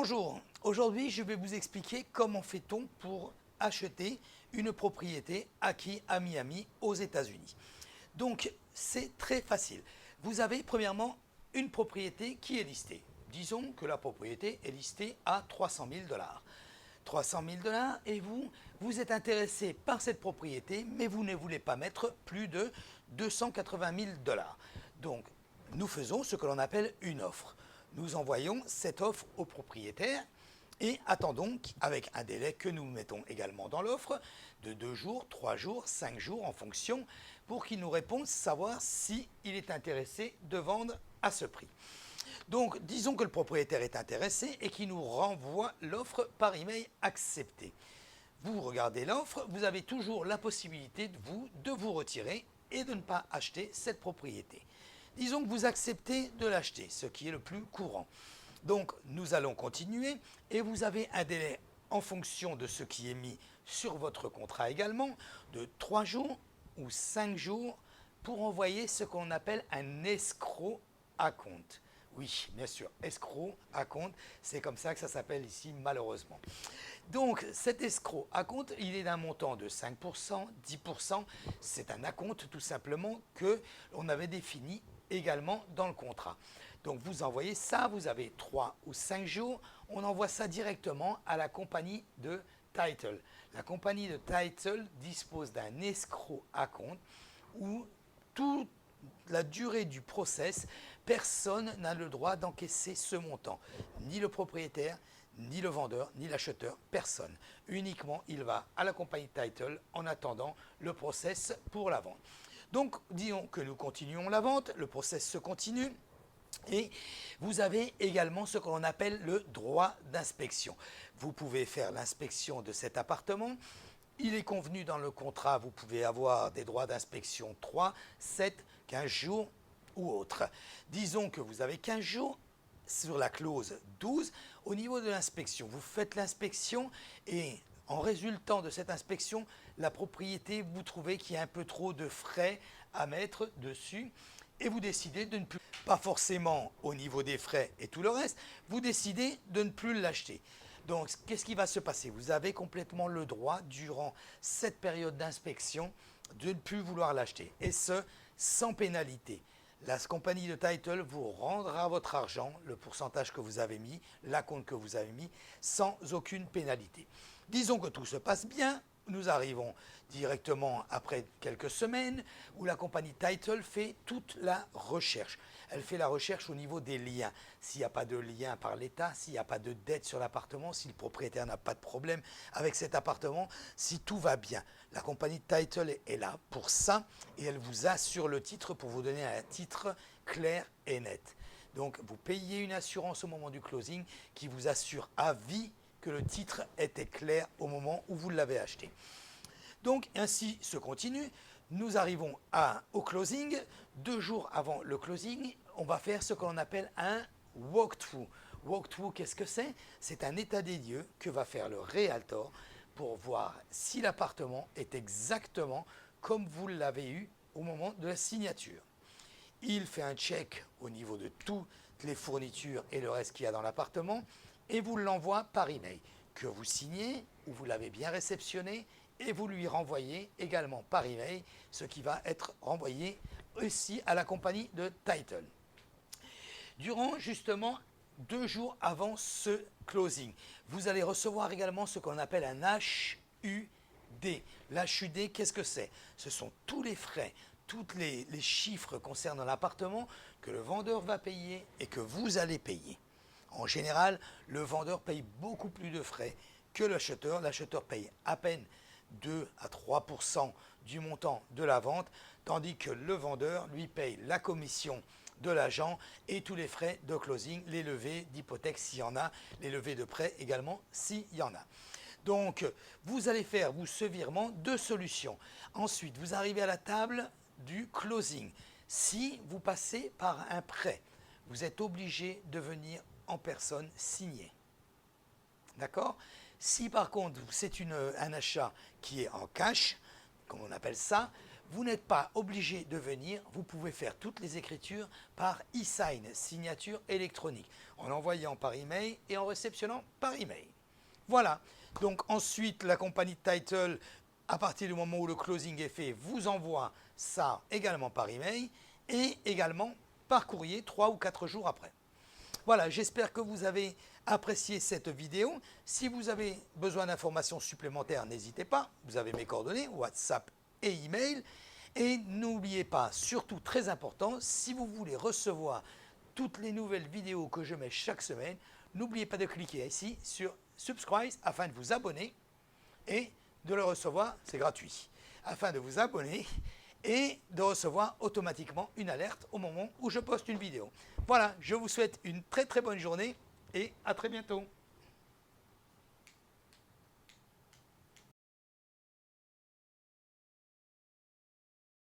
Bonjour, aujourd'hui je vais vous expliquer comment fait-on pour acheter une propriété acquise à Miami aux États-Unis. Donc c'est très facile. Vous avez premièrement une propriété qui est listée. Disons que la propriété est listée à 300 000 dollars. 300 000 dollars et vous êtes intéressé par cette propriété, mais vous ne voulez pas mettre plus de 280 000 dollars. Donc nous faisons ce que l'on appelle une offre. Nous envoyons cette offre au propriétaire et attendons avec un délai que nous mettons également dans l'offre de 2 jours, 3 jours, 5 jours en fonction pour qu'il nous réponde, savoir s'il est intéressé de vendre à ce prix. Donc disons que le propriétaire est intéressé et qu'il nous renvoie l'offre par email accepté. Vous regardez l'offre, vous avez toujours la possibilité de vous retirer et de ne pas acheter cette propriété. Disons que vous acceptez de l'acheter, ce qui est le plus courant. Donc nous allons continuer et vous avez un délai en fonction de ce qui est mis sur votre contrat également de 3 jours ou 5 jours pour envoyer ce qu'on appelle un escroc à compte. Oui, bien sûr, escroc à compte, c'est comme ça que ça s'appelle ici malheureusement. Donc cet escroc à compte, il est d'un montant de 5%, 10%, c'est un acompte tout simplement que l'on avait défini également dans le contrat. Donc vous envoyez ça, vous avez 3 ou 5 jours, on envoie ça directement à la compagnie de Title. La compagnie de Title dispose d'un escroc à compte où toute la durée du process, personne n'a le droit d'encaisser ce montant, ni le propriétaire, ni le vendeur, ni l'acheteur, personne. Uniquement, il va à la compagnie Title en attendant le process pour la vente. Donc, disons que nous continuons la vente, le process se continue. Et vous avez également ce qu'on appelle le droit d'inspection. Vous pouvez faire l'inspection de cet appartement. Il est convenu dans le contrat, vous pouvez avoir des droits d'inspection 3, 7, 15 jours ou autres. Disons que vous avez 15 jours sur la clause 12. Au niveau de l'inspection, vous faites l'inspection et en résultant de cette inspection, la propriété, vous trouvez qu'il y a un peu trop de frais à mettre dessus et vous décidez de ne plus, pas forcément au niveau des frais et tout le reste, vous décidez de ne plus l'acheter. Donc, qu'est-ce qui va se passer? Vous avez complètement le droit, durant cette période d'inspection, de ne plus vouloir l'acheter. Et ce, sans pénalité. La compagnie de Title vous rendra votre argent, le pourcentage que vous avez mis, l'acompte que vous avez mis, sans aucune pénalité. Disons que tout se passe bien. Nous arrivons directement après quelques semaines où la compagnie Title fait toute la recherche. Elle fait la recherche au niveau des liens. S'il n'y a pas de lien par l'État, s'il n'y a pas de dette sur l'appartement, si le propriétaire n'a pas de problème avec cet appartement, si tout va bien. La compagnie Title est là pour ça et elle vous assure le titre pour vous donner un titre clair et net. Donc vous payez une assurance au moment du closing qui vous assure à vie que le titre était clair au moment où vous l'avez acheté. Donc ainsi se continue. Nous arrivons au closing. 2 jours avant le closing, on va faire ce que l'on appelle un walkthrough. Walkthrough, qu'est-ce que c'est? C'est un état des lieux que va faire le realtor pour voir si l'appartement est exactement comme vous l'avez eu au moment de la signature. Il fait un check au niveau de toutes les fournitures et le reste qu'il y a dans l'appartement et vous l'envoie par email que vous signez ou vous l'avez bien réceptionné et vous lui renvoyez également par email ce qui va être renvoyé aussi à la compagnie de Title. Durant justement 2 jours avant ce closing, vous allez recevoir également ce qu'on appelle un HUD. L'HUD, qu'est-ce que c'est? Ce sont tous les frais, tous les chiffres concernant l'appartement que le vendeur va payer et que vous allez payer. En général, le vendeur paye beaucoup plus de frais que l'acheteur. L'acheteur paye à peine 2 à 3% du montant de la vente, tandis que le vendeur, lui, paye la commission de l'agent et tous les frais de closing, les levées d'hypothèque s'il y en a, les levées de prêt également s'il y en a. Donc, vous allez faire, vous, ce virement, 2 solutions. Ensuite, vous arrivez à la table du closing. Si vous passez par un prêt, vous êtes obligé de venir en personne signer. D'accord? Si par contre c'est un achat qui est en cash, comme on appelle ça, Vous n'êtes pas obligé de venir, vous pouvez faire toutes les écritures par e-sign, signature électronique, en envoyant par email et en réceptionnant par email. Voilà, donc ensuite la compagnie de title, à partir du moment où le closing est fait, vous envoie ça également par email et également par courrier 3 ou 4 jours après. Voilà, j'espère que vous avez apprécié cette vidéo. Si vous avez besoin d'informations supplémentaires, n'hésitez pas, vous avez mes coordonnées, WhatsApp et email. Et n'oubliez pas, surtout très important, si vous voulez recevoir toutes les nouvelles vidéos que je mets chaque semaine, n'oubliez pas de cliquer ici sur subscribe afin de vous abonner et de le recevoir, c'est gratuit, afin de vous abonner et de recevoir automatiquement une alerte au moment où je poste une vidéo. Voilà, je vous souhaite une très très bonne journée et à très bientôt.